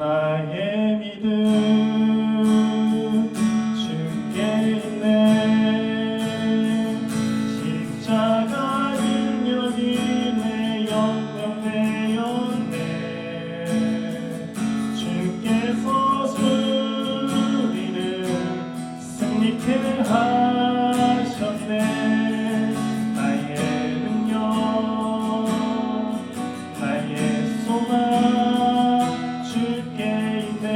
나의 믿음 주께 있네. 십자가 능력이 내 영광 되었네. 주께서 우리를 승리케 하셨네. 나의 능력 나의 소망 주께 있네.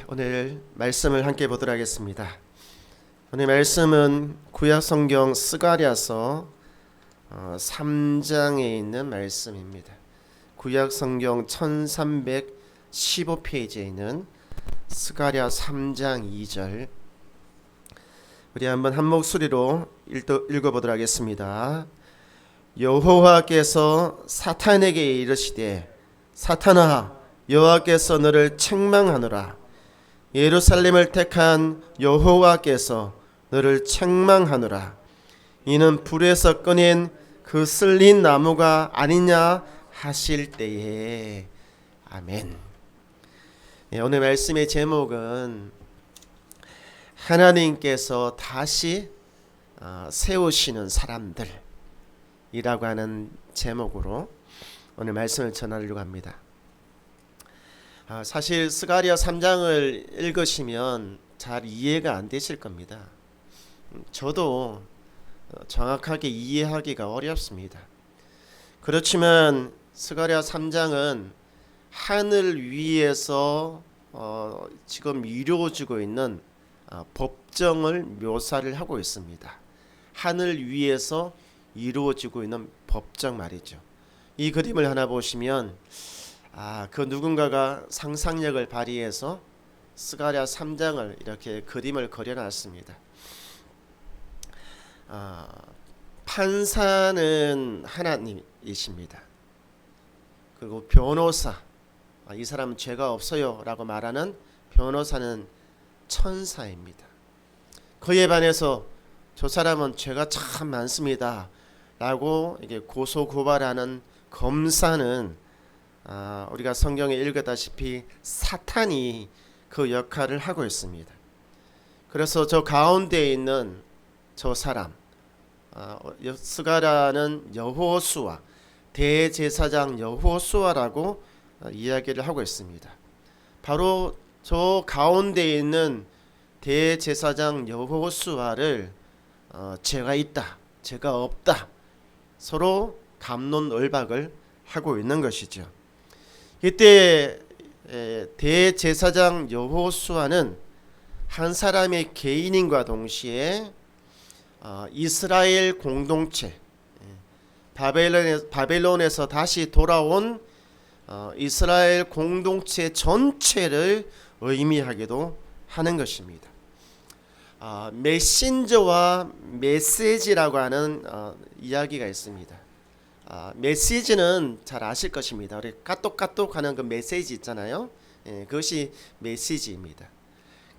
오늘 말씀을 함께 보도록 하겠습니다. 오늘 말씀은 구약성경 스가랴서 3장에 있는 말씀입니다. 구약성경 1315페이지에 있는 스가랴 3장 2절, 우리 한번 한 목소리로 읽어보도록 하겠습니다. 여호와께서 사탄에게 이르시되 사탄아, 여호와께서 너를 책망하노라. 예루살렘을 택한 여호와께서 너를 책망하노라. 이는 불에서 꺼낸 그 쓸린 나무가 아니냐 하실 때에. 아멘. 오늘 말씀의 제목은 하나님께서 다시 세우시는 사람들이라고 하는 제목으로 오늘 말씀을 전하려고 합니다. 사실 스가랴 3장을 읽으시면 잘 이해가 안 되실 겁니다. 저도 정확하게 이해하기가 어렵습니다. 그렇지만 스가랴 3장은 하늘 위에서 지금 이루어지고 있는 법정을 묘사를 하고 있습니다. 하늘 위에서 이루어지고 있는 법정 말이죠. 이 그림을 하나 보시면 그 누군가가 상상력을 발휘해서 스가랴 3장을 이렇게 그림을 그려놨습니다. 판사는 하나님이십니다. 그리고 변호사, 이 사람은 죄가 없어요 라고 말하는 변호사는 천사입니다. 그에 반해서 저 사람은 죄가 참 많습니다 라고 이게 고소고발하는 검사는 우리가 성경에 읽었다시피 사탄이 그 역할을 하고 있습니다. 그래서 저 가운데 있는 저 사람, 스가랴는 여호수아, 대제사장 여호수아라고 이야기를 하고 있습니다. 바로 저 가운데 있는 대제사장 여호수아를 죄가 있다, 죄가 없다, 서로 갑론을박을 하고 있는 것이죠. 이때 대제사장 여호수아는 한 사람의 개인인과 동시에 이스라엘 공동체, 바벨론에서 다시 돌아온 이스라엘 공동체 전체를 의미하기도 하는 것입니다. 메신저와 메시지라고 하는 이야기가 있습니다. 메시지는 잘 아실 것입니다. 우리 까똑까똑 하는 그 메시지 있잖아요. 그것이 메시지입니다.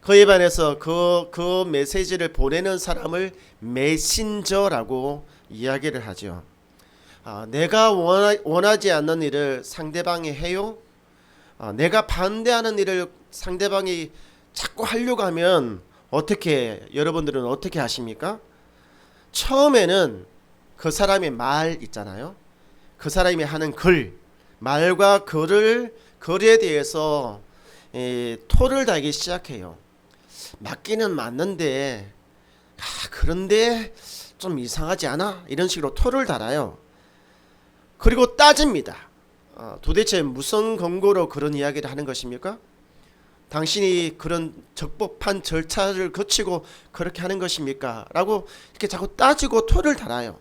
그에 반해서 그 메시지를 보내는 사람을 메신저라고 이야기를 하죠. 내가 원하지 않는 일을 상대방이 해요. 내가 반대하는 일을 상대방이 자꾸 하려고 하면 여러분들은 어떻게 하십니까? 처음에는 그 사람의 말 있잖아요. 그 사람이 하는 말과 글에 대해서 토를 달기 시작해요. 맞기는 맞는데 그런데 좀 이상하지 않아? 이런 식으로 토를 달아요. 그리고 따집니다. 도대체 무슨 근거로 그런 이야기를 하는 것입니까? 당신이 그런 적법한 절차를 거치고 그렇게 하는 것입니까? 라고 이렇게 자꾸 따지고 토를 달아요.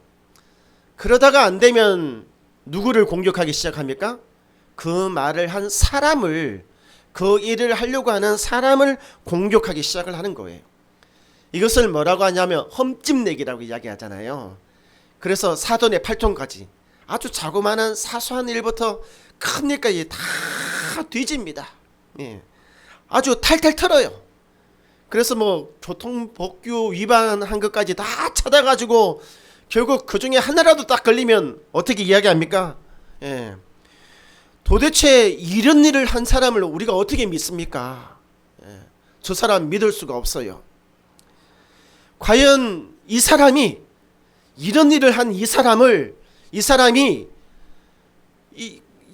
그러다가 안 되면 누구를 공격하기 시작합니까? 그 말을 한 사람을, 그 일을 하려고 하는 사람을 공격하기 시작을 하는 거예요. 이것을 뭐라고 하냐면 흠집내기라고 이야기하잖아요. 그래서 사돈의 팔촌까지 아주 자그마한 사소한 일부터 큰 일까지 다 뒤집니다. 아주 탈탈 털어요. 그래서 교통법규 위반한 것까지 다 찾아가지고 결국 그 중에 하나라도 딱 걸리면 어떻게 이야기합니까? 예. 도대체 이런 일을 한 사람을 우리가 어떻게 믿습니까? 예. 저 사람 믿을 수가 없어요. 과연 이 사람이 이런 일을 한 이 사람이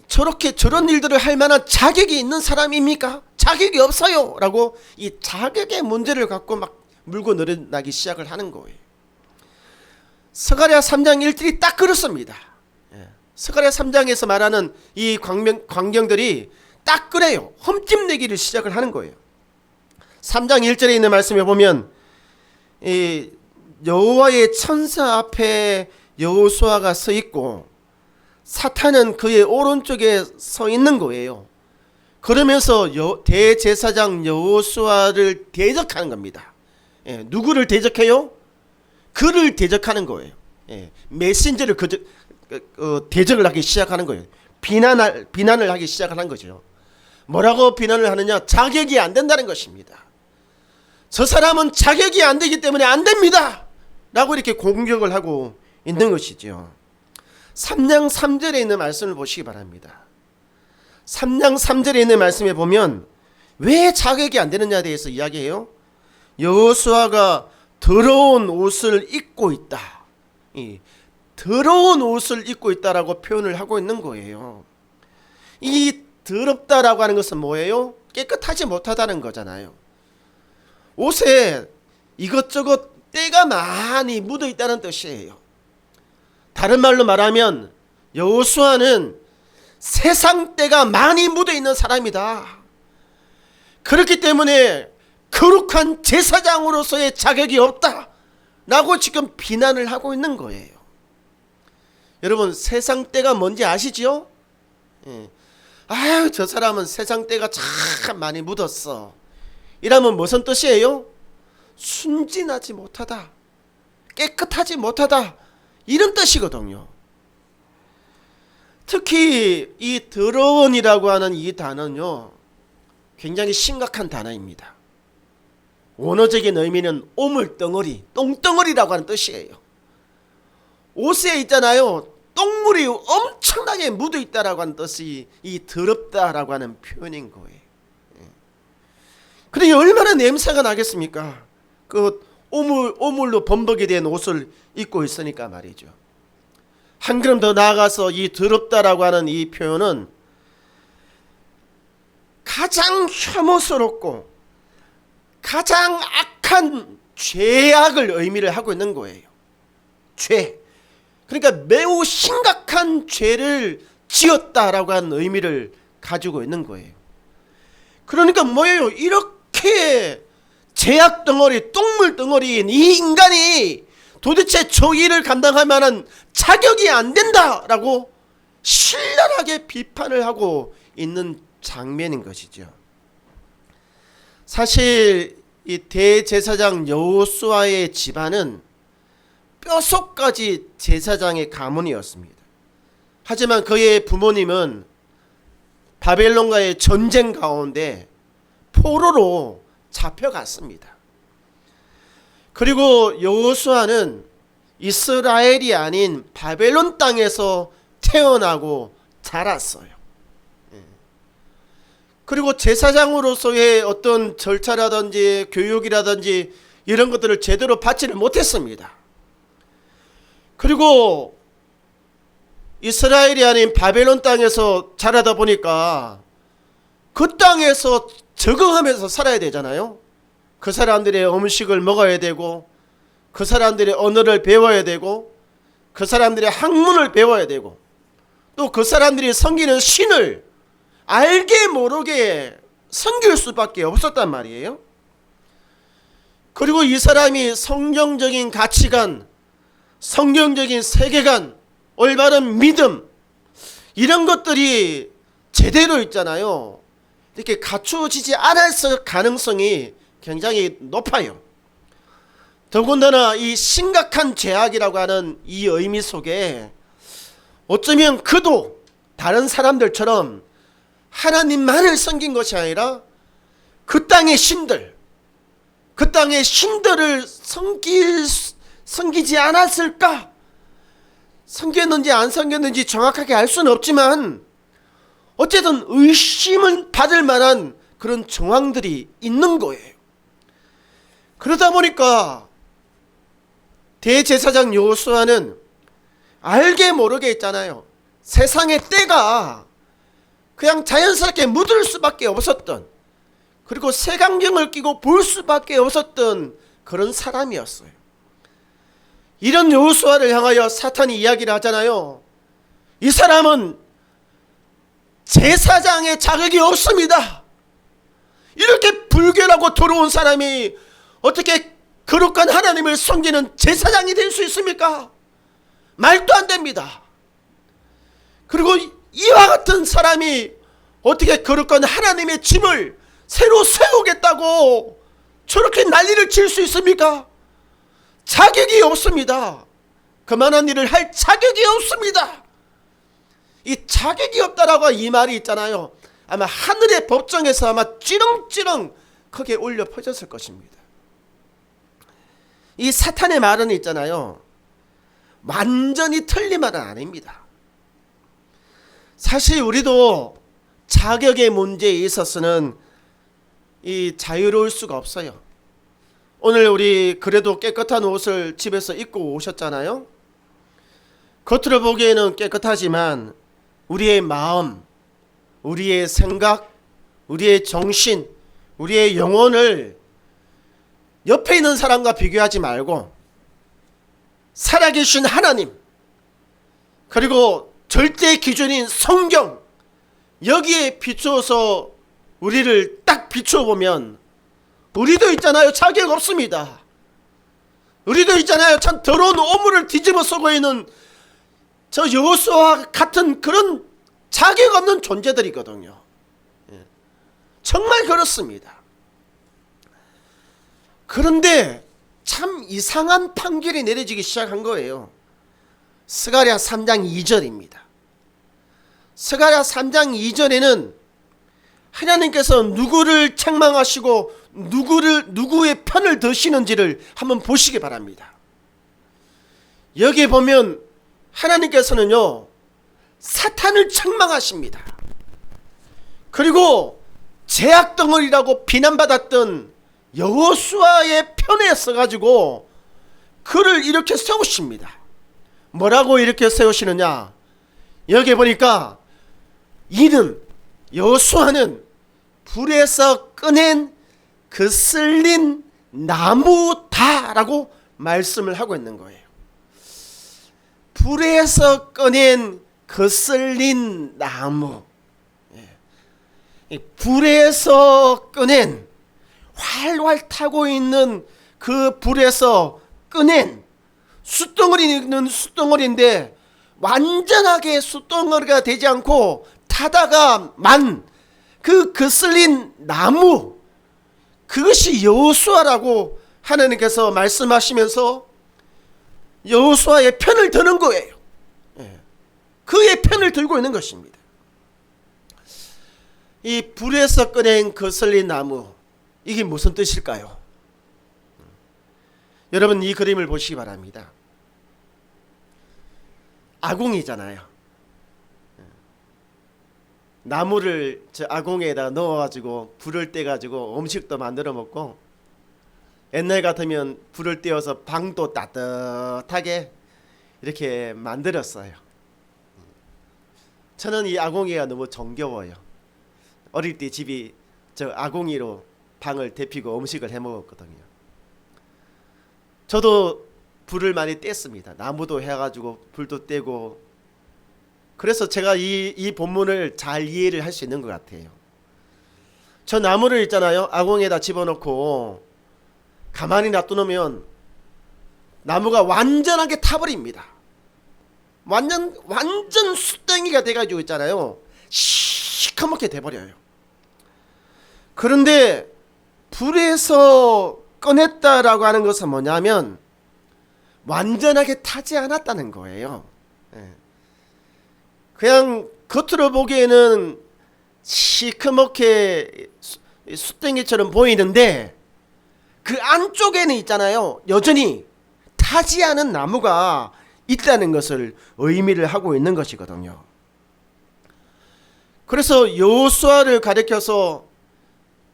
저렇게 저런 일들을 할 만한 자격이 있는 사람입니까? 자격이 없어요 라고 이 자격의 문제를 갖고 막 물고 늘어나기 시작을 하는 거예요. 스가랴 3장 1절이 딱 그렇습니다. 스가랴 3장에서 말하는 이 광경들이 딱 그래요. 흠집내기를 시작을 하는 거예요. 3장 1절에 있는 말씀에 보면 이 여호와의 천사 앞에 여호수아가 서 있고 사탄은 그의 오른쪽에 서 있는 거예요. 그러면서 대제사장 여호수아를 대적하는 겁니다. 예, 누구를 대적해요? 그를 대적하는 거예요. 예, 메신저를 대적을 하기 시작하는 거예요. 비난을 하기 시작하는 거죠. 뭐라고 비난을 하느냐? 자격이 안 된다는 것입니다. 저 사람은 자격이 안 되기 때문에 안 됩니다 라고 이렇게 공격을 하고 있는 것이죠. 3장 3절에 있는 말씀을 보시기 바랍니다. 3장 3절에 있는 말씀에 보면 왜 자격이 안 되느냐에 대해서 이야기해요. 여호수아가 더러운 옷을 입고 있다. 더러운 옷을 입고 있다라고 표현을 하고 있는 거예요. 이 더럽다라고 하는 것은 뭐예요? 깨끗하지 못하다는 거잖아요. 옷에 이것저것 때가 많이 묻어 있다는 뜻이에요. 다른 말로 말하면 여호수아는 세상 때가 많이 묻어 있는 사람이다. 그렇기 때문에 거룩한 제사장으로서의 자격이 없다 라고 지금 비난을 하고 있는 거예요. 여러분, 세상 때가 뭔지 아시죠? 예. 아유, 저 사람은 세상 때가 참 많이 묻었어. 이라면 무슨 뜻이에요? 순진하지 못하다, 깨끗하지 못하다, 이런 뜻이거든요. 특히 이 더러운이라고 하는 이 단어는요, 굉장히 심각한 단어입니다. 원어적인 의미는 오물덩어리, 똥덩어리라고 하는 뜻이에요. 옷에 있잖아요, 똥물이 엄청나게 묻어 있다라고 하는 뜻이 이 더럽다라고 하는 표현인 거예요. 그런데 얼마나 냄새가 나겠습니까? 그 오물로 범벅이 된 옷을 입고 있으니까 말이죠. 한 걸음 더 나아가서 이 더럽다라고 하는 이 표현은 가장 혐오스럽고 가장 악한 죄악을 의미를 하고 있는 거예요. 죄. 그러니까 매우 심각한 죄를 지었다라고 하는 의미를 가지고 있는 거예요. 그러니까 뭐예요? 이렇게 죄악 덩어리, 똥물 덩어리인 이 인간이 도대체 저 일을 감당할 만한 자격이 안 된다라고 신랄하게 비판을 하고 있는 장면인 것이죠. 사실 이 대제사장 여호수아의 집안은 뼛속까지 제사장의 가문이었습니다. 하지만 그의 부모님은 바벨론과의 전쟁 가운데 포로로 잡혀갔습니다. 그리고 여호수아는 이스라엘이 아닌 바벨론 땅에서 태어나고 자랐어요. 그리고 제사장으로서의 어떤 절차라든지 교육이라든지 이런 것들을 제대로 받지를 못했습니다. 그리고 이스라엘이 아닌 바벨론 땅에서 자라다 보니까 그 땅에서 적응하면서 살아야 되잖아요. 그 사람들의 음식을 먹어야 되고, 그 사람들의 언어를 배워야 되고, 그 사람들의 학문을 배워야 되고, 또 그 사람들이 섬기는 신을 알게 모르게 섬길 수밖에 없었단 말이에요. 그리고 이 사람이 성경적인 가치관, 성경적인 세계관, 올바른 믿음, 이런 것들이 제대로 있잖아요. 이렇게 갖추어지지 않을 가능성이 굉장히 높아요. 더군다나 이 심각한 죄악이라고 하는 이 의미 속에 어쩌면 그도 다른 사람들처럼 하나님만을 섬긴 것이 아니라 그 땅의 신들, 그 땅의 신들을 섬기지 않았을까 섬겼는지 안 섬겼는지 정확하게 알 수는 없지만 어쨌든 의심을 받을 만한 그런 정황들이 있는 거예요. 그러다 보니까 대제사장 여호수아는 알게 모르게 있잖아요. 세상의 때가 그냥 자연스럽게 묻을 수밖에 없었던, 그리고 색안경을 끼고 볼 수밖에 없었던 그런 사람이었어요. 이런 여호수아를 향하여 사탄이 이야기를 하잖아요. 이 사람은 제사장의 자격이 없습니다. 이렇게 불결하고 더러운 사람이 어떻게 거룩한 하나님을 섬기는 제사장이 될 수 있습니까? 말도 안 됩니다. 그리고 이와 같은 사람이 어떻게 거룩한 하나님의 집을 새로 세우겠다고 저렇게 난리를 칠 수 있습니까? 자격이 없습니다. 그만한 일을 할 자격이 없습니다. 이 자격이 없다라고 이 말이 있잖아요. 아마 하늘의 법정에서 아마 찌렁찌렁 크게 울려 퍼졌을 것입니다. 이 사탄의 말은 있잖아요. 완전히 틀린 말은 아닙니다. 사실 우리도 자격의 문제에 있어서는 이 자유로울 수가 없어요. 오늘 우리 그래도 깨끗한 옷을 집에서 입고 오셨잖아요. 겉으로 보기에는 깨끗하지만 우리의 마음, 우리의 생각, 우리의 정신, 우리의 영혼을 옆에 있는 사람과 비교하지 말고 살아계신 하나님, 그리고 절대 기준인 성경, 여기에 비추어서 우리를 딱 비춰보면 우리도 있잖아요. 자격 없습니다. 우리도 있잖아요. 참 더러운 오물을 뒤집어 쓰고 있는 저 여호수아와 같은 그런 자격 없는 존재들이거든요. 정말 그렇습니다. 그런데 참 이상한 판결이 내려지기 시작한 거예요. 스가랴 3장 2절입니다. 스가랴 3장 2절에는 하나님께서 누구를 책망하시고 누구의 편을 드시는지를 한번 보시기 바랍니다. 여기 보면 하나님께서는요, 사탄을 책망하십니다. 그리고 죄악덩어리라고 비난받았던 여호수아의 편에 서가지고 그를 이렇게 세우십니다. 뭐라고 이렇게 세우시느냐? 여기 보니까 이는 여호수아는 불에서 꺼낸 그 쓸린 나무다라고 말씀을 하고 있는 거예요. 불에서 꺼낸 그 쓸린 나무, 불에서 꺼낸, 활활 타고 있는 그 불에서 꺼낸 숯덩어리는 숯덩어리인데 완전하게 숯덩어리가 되지 않고 타다가 만 그 거슬린 나무, 그것이 여호수아라고 하나님께서 말씀하시면서 여호수아의 편을 드는 거예요. 그의 편을 들고 있는 것입니다. 이 불에서 꺼낸 거슬린 나무, 이게 무슨 뜻일까요? 여러분, 이 그림을 보시기 바랍니다. 아궁이잖아요. 나무를 저 아궁이에다 넣어가지고 불을 떼가지고 음식도 만들어 먹고, 옛날 같으면 불을 떼어서 방도 따뜻하게 이렇게 만들었어요. 저는 이 아궁이가 너무 정겨워요. 어릴 때 집이 저 아궁이로 방을 데피고 음식을 해 먹었거든요. 저도 불을 많이 뗐습니다. 나무도 해가지고 불도 떼고. 그래서 제가 이 본문을 잘 이해를 할 수 있는 것 같아요. 저 나무를 있잖아요. 아궁이에다 집어넣고 가만히 놔두면 나무가 완전하게 타버립니다. 완전 숯덩이가 돼가지고 있잖아요. 시커멓게 돼버려요. 그런데 불에서 꺼냈다라고 하는 것은 뭐냐면 완전하게 타지 않았다는 거예요. 그냥 겉으로 보기에는 시커멓게 숯덩이처럼 보이는데 그 안쪽에는 있잖아요, 여전히 타지 않은 나무가 있다는 것을 의미를 하고 있는 것이거든요. 그래서 여호수아를 가리켜서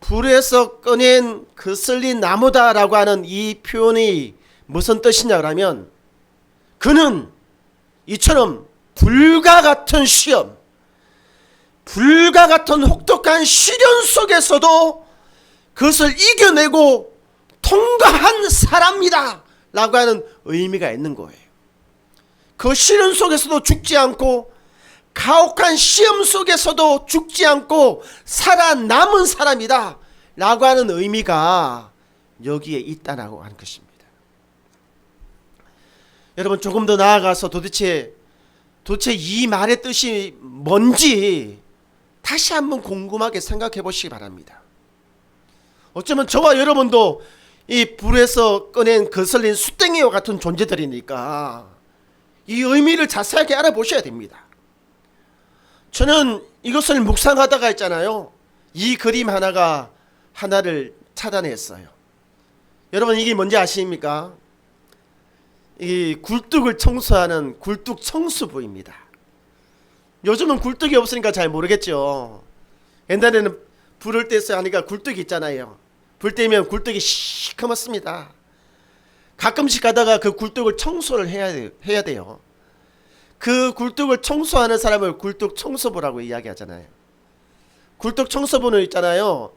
불에서 꺼낸 거슬린 나무다라고 하는 이 표현이 무슨 뜻이냐 그러면, 그는 이처럼 불과 같은 시험, 불과 같은 혹독한 시련 속에서도 그것을 이겨내고 통과한 사람이다 라고 하는 의미가 있는 거예요. 그 시련 속에서도 죽지 않고 가혹한 시험 속에서도 죽지 않고 살아남은 사람이다 라고 하는 의미가 여기에 있다라고 하는 것입니다. 여러분, 조금 더 나아가서 도대체 이 말의 뜻이 뭔지 다시 한번 궁금하게 생각해 보시기 바랍니다. 어쩌면 저와 여러분도 이 불에서 꺼낸 거슬린 숯댕이와 같은 존재들이니까 이 의미를 자세하게 알아보셔야 됩니다. 저는 이것을 묵상하다가 있잖아요, 이 그림 하나를 찾아냈어요. 여러분, 이게 뭔지 아십니까? 이 굴뚝을 청소하는 굴뚝 청소부입니다. 요즘은 굴뚝이 없으니까 잘 모르겠죠. 옛날에는 불을 떼서 하니까 굴뚝이 있잖아요. 불 떼면 굴뚝이 시커멓습니다. 가끔씩 가다가 그 굴뚝을 청소를 해야 돼요. 그 굴뚝을 청소하는 사람을 굴뚝 청소부라고 이야기하잖아요. 굴뚝 청소부는 있잖아요,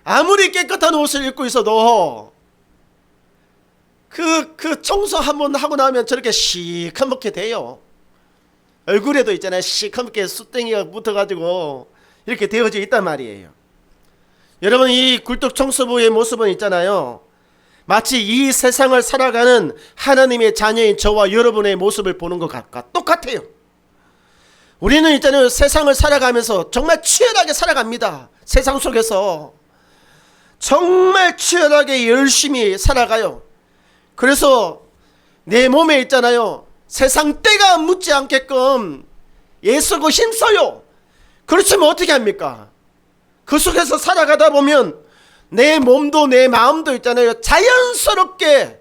아무리 깨끗한 옷을 입고 있어도 그 청소 한번 하고 나면 저렇게 시커멓게 돼요. 얼굴에도 있잖아요, 시커멓게 숯댕이가 붙어가지고 이렇게 되어져 있단 말이에요. 여러분, 이 굴뚝 청소부의 모습은 있잖아요, 마치 이 세상을 살아가는 하나님의 자녀인 저와 여러분의 모습을 보는 것과 똑같아요. 우리는 있잖아요, 세상을 살아가면서 정말 치열하게 살아갑니다. 세상 속에서 정말 치열하게 열심히 살아가요. 그래서 내 몸에 있잖아요, 세상 때가 묻지 않게끔 애쓰고 힘써요. 그렇지만 어떻게 합니까? 그 속에서 살아가다 보면 내 몸도 내 마음도 있잖아요, 자연스럽게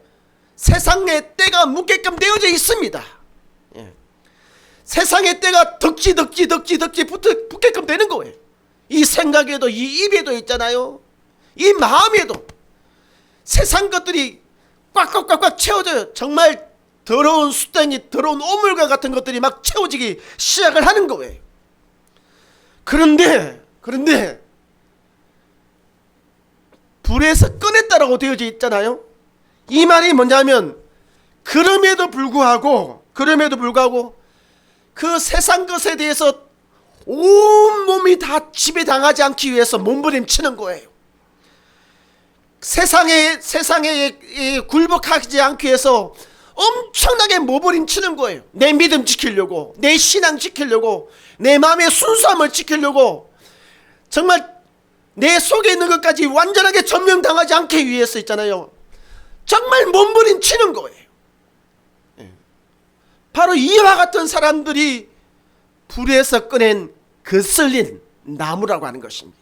세상의 때가 묻게끔 되어져 있습니다. 예. 세상의 때가 덕지 붙게끔 되는 거예요. 이 생각에도, 이 입에도 있잖아요, 이 마음에도 세상 것들이 꽉 채워져요. 정말 더러운 숯댕이, 더러운 오물과 같은 것들이 막 채워지기 시작을 하는 거예요. 그런데 불에서 꺼냈다라고 되어져 있잖아요. 이 말이 뭐냐면, 그럼에도 불구하고 그 세상 것에 대해서 온몸이 다 지배당하지 않기 위해서 몸부림치는 거예요. 세상에 굴복하지 않기 위해서 엄청나게 몸부림치는 거예요. 내 믿음 지키려고, 내 신앙 지키려고, 내 마음의 순수함을 지키려고, 정말 내 속에 있는 것까지 완전하게 점령당하지 않기 위해서 있잖아요, 정말 몸부림치는 거예요. 바로 이와 같은 사람들이 불에서 꺼낸 거슬린 나무라고 하는 것입니다.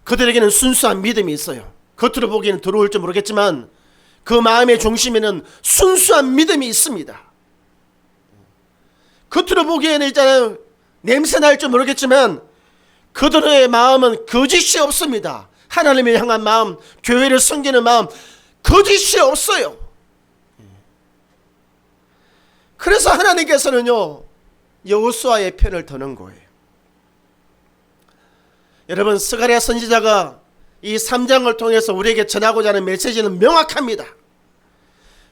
그들에게는 순수한 믿음이 있어요. 겉으로 보기에는 더러울지 모르겠지만 그 마음의 중심에는 순수한 믿음이 있습니다. 겉으로 보기에는 있잖아요, 냄새 날지 모르겠지만 그들의 마음은 거짓이 없습니다. 하나님을 향한 마음, 교회를 섬기는 마음, 거짓이 없어요. 그래서 하나님께서는요, 여호수아의 편을 드는 거예요. 여러분, 스가랴 선지자가 이 3장을 통해서 우리에게 전하고자 하는 메시지는 명확합니다.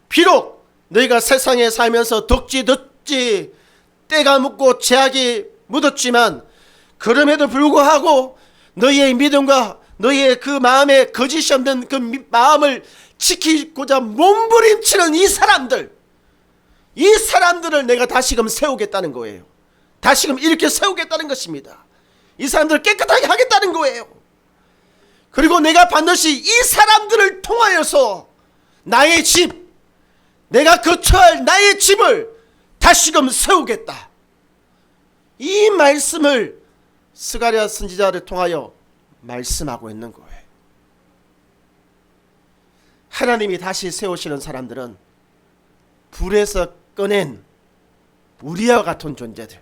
비록 너희가 세상에 살면서 덕지 때가 묻고 죄악이 묻었지만, 그럼에도 불구하고 너희의 믿음과 너희의 그 마음에 거짓이 없는 그 마음을 지키고자 몸부림치는 이 사람들을 내가 다시금 세우겠다는 거예요. 다시금 이렇게 세우겠다는 것입니다. 이 사람들을 깨끗하게 하겠다는 거예요. 그리고 내가 반드시 이 사람들을 통하여서 나의 집, 내가 거처할 나의 집을 다시금 세우겠다. 이 말씀을 스가랴 선지자를 통하여 말씀하고 있는 거예요. 하나님이 다시 세우시는 사람들은 불에서 꺼낸 우리와 같은 존재들,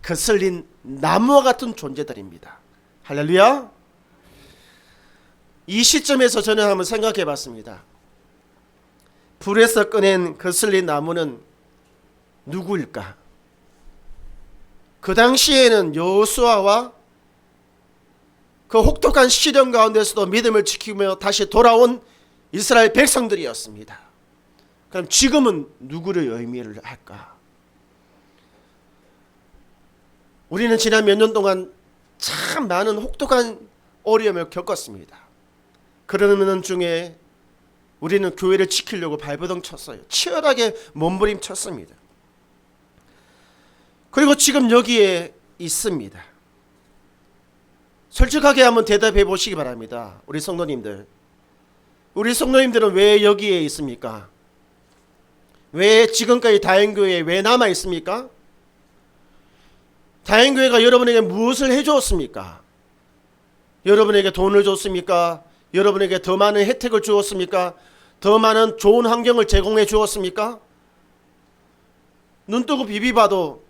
거슬린 나무와 같은 존재들입니다. 할렐루야. 이 시점에서 저는 한번 생각해 봤습니다. 불에서 꺼낸 거슬린 나무는 누구일까? 그 당시에는 여호수아와 그 혹독한 시련 가운데서도 믿음을 지키며 다시 돌아온 이스라엘 백성들이었습니다. 그럼 지금은 누구를 의미를 할까? 우리는 지난 몇 년 동안 참 많은 혹독한 어려움을 겪었습니다. 그러는 중에 우리는 교회를 지키려고 발버둥 쳤어요. 치열하게 몸부림쳤습니다. 그리고 지금 여기에 있습니다. 솔직하게 한번 대답해 보시기 바랍니다. 우리 성도님들은 왜 여기에 있습니까? 왜 지금까지 다행교회에 왜 남아 있습니까? 다행교회가 여러분에게 무엇을 해주었습니까? 여러분에게 돈을 줬습니까? 여러분에게 더 많은 혜택을 주었습니까? 더 많은 좋은 환경을 제공해 주었습니까? 눈 뜨고 비비봐도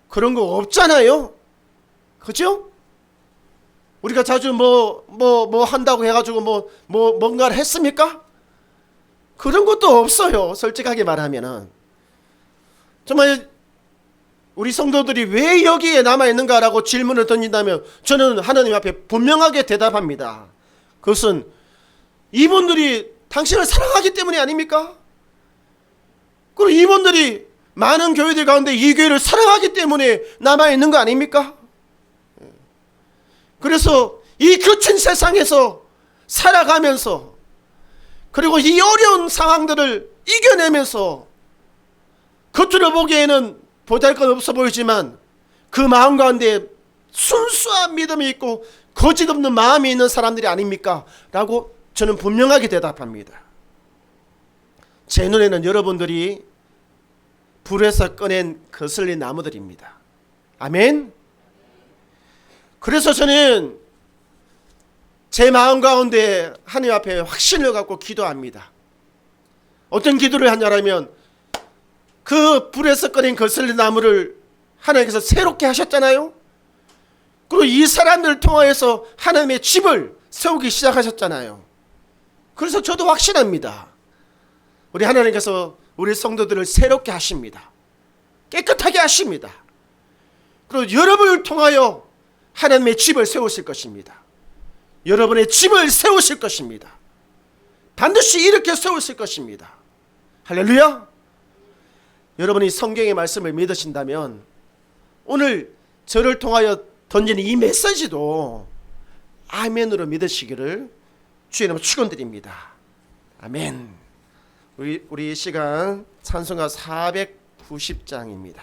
그런 거 없잖아요. 그죠? 우리가 자주 뭐 한다고 해가지고 뭔가를 했습니까? 그런 것도 없어요. 솔직하게 말하면은. 정말 우리 성도들이 왜 여기에 남아있는가라고 질문을 던진다면 저는 하나님 앞에 분명하게 대답합니다. 그것은 이분들이 당신을 사랑하기 때문이 아닙니까? 그리고 이분들이 많은 교회들 가운데 이 교회를 사랑하기 때문에 남아있는 거 아닙니까? 그래서 이 거친 세상에서 살아가면서 그리고 이 어려운 상황들을 이겨내면서 겉으로 보기에는 보잘것없어 보이지만 그 마음 가운데 순수한 믿음이 있고 거짓없는 마음이 있는 사람들이 아닙니까? 라고 저는 분명하게 대답합니다. 제 눈에는 여러분들이 불에서 꺼낸 거슬린 나무들입니다. 아멘. 그래서 저는 제 마음 가운데 하나님 앞에 확신을 갖고 기도합니다. 어떤 기도를 하냐면 그 불에서 꺼낸 거슬린 나무를 하나님께서 새롭게 하셨잖아요. 그리고 이 사람들을 통하여서 하나님의 집을 세우기 시작하셨잖아요. 그래서 저도 확신합니다. 우리 하나님께서 우리 성도들을 새롭게 하십니다. 깨끗하게 하십니다. 그리고 여러분을 통하여 하나님의 집을 세우실 것입니다. 여러분의 집을 세우실 것입니다. 반드시 이렇게 세우실 것입니다. 할렐루야. 여러분이 성경의 말씀을 믿으신다면 오늘 저를 통하여 던지는 이 메시지도 아멘으로 믿으시기를 주의 이름으로 축원드립니다. 아멘. 우리 시간 찬송가 490장입니다.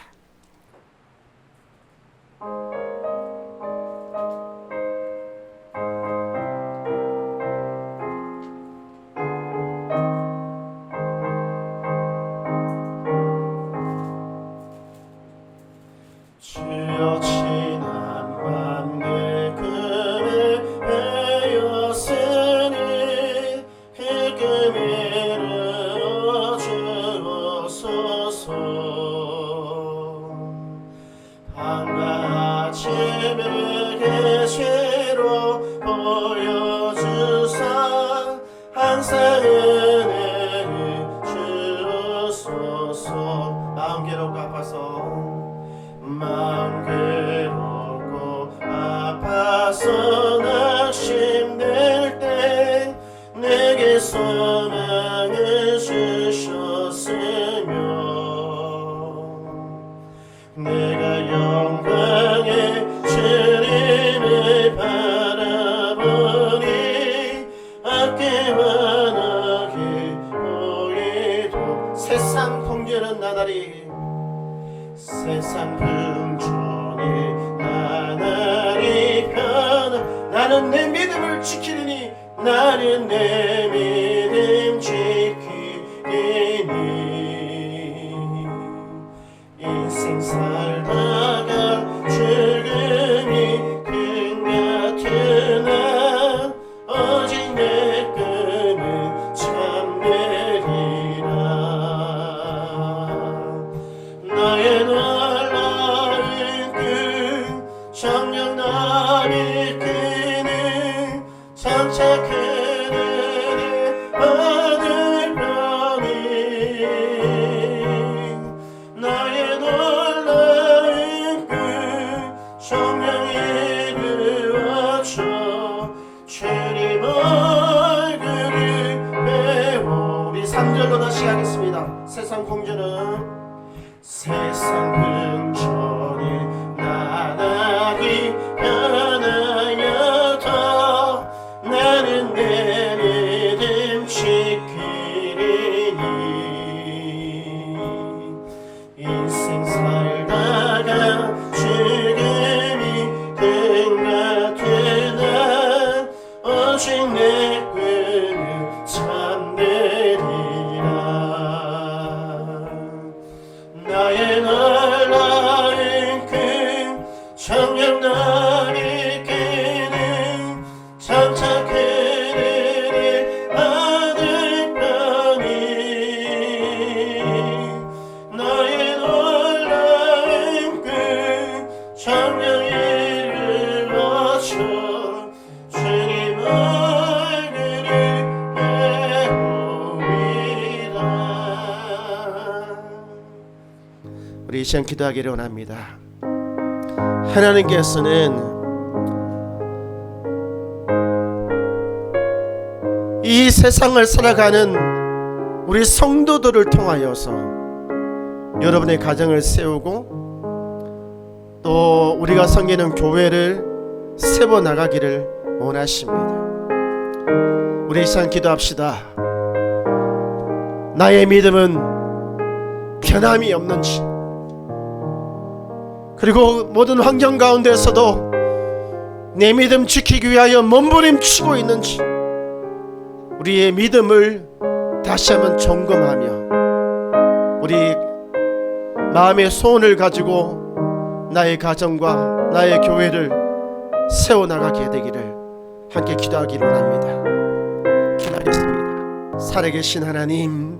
주여 지난 밤 내 금을 베었으니 그 금을 주옵소서. 밤과 아침을 계시로 보여주사 항상 은혜를 주옵소서. 마음 괴롭고 아파서 마음 괴롭고 아파서 낙심될 때 내게 소망을 주셨으며 내가 영광의 주님을 바라보니 어깨와 너게 보이도 세상 풍조는 나날이 세상 풍조니 나날이 변하 나는 내 믿음을 지키리니 나는 내 믿음 지키리니 인생 살다가 즐금이 금 같으나 오직 내 꿈은 참되리라. 정령이를 맞춰 주님 얼굴을 배우리라. 우리 이 시간 기도하기를 원합니다. 하나님께서는 이 세상을 살아가는 우리 성도들을 통하여서 여러분의 가정을 세우고 또 우리가 섬기는 교회를 세워나가기를 원하십니다. 우리 이 시간 기도합시다. 나의 믿음은 변함이 없는지, 그리고 모든 환경 가운데서도 내 믿음 지키기 위하여 몸부림치고 있는지 우리의 믿음을 다시 한번 점검하며 우리 마음의 소원을 가지고 나의 가정과 나의 교회를 세워나가게 되기를 함께 기도하기를 원합니다. 기도하겠습니다. 살아계신 하나님,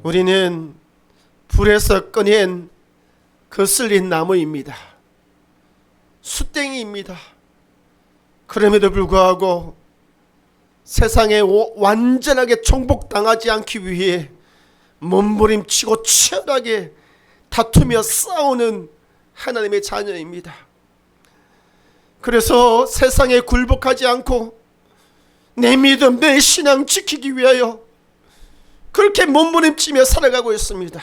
우리는 불에서 꺼낸 거슬린 나무입니다. 숯땡이입니다. 그럼에도 불구하고 세상에 완전하게 정복당하지 않기 위해 몸부림치고 치열하게 다투며 싸우는 하나님의 자녀입니다. 그래서 세상에 굴복하지 않고 내 믿음, 내 신앙 지키기 위하여 그렇게 몸부림치며 살아가고 있습니다.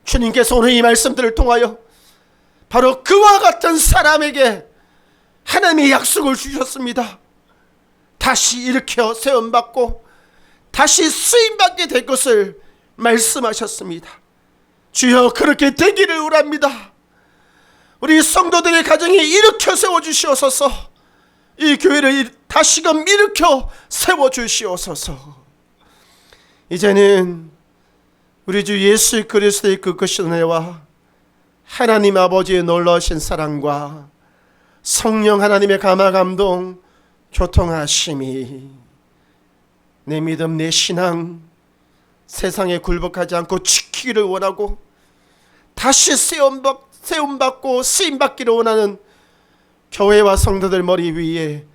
주님께서 오늘 이 말씀들을 통하여 바로 그와 같은 사람에게 하나님의 약속을 주셨습니다. 다시 일으켜 세움받고 다시 쓰임받게 될 것을 말씀하셨습니다. 주여, 그렇게 되기를 원합니다. 우리 성도들의 가정에 일으켜 세워주시옵소서. 이 교회를 다시금 일으켜 세워주시옵소서. 이제는 우리 주 예수 그리스도의 그 은혜와 하나님 아버지의 놀라우신 사랑과 성령 하나님의 감화 감동 교통하심이 내 믿음, 내 신앙 세상에 굴복하지 않고 지키기를 원하고 다시 세움받고 쓰임받기를 원하는 교회와 성도들 머리 위에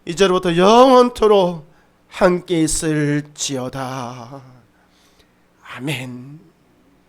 이제로부터 영원토록 함께 있을지어다. 아멘.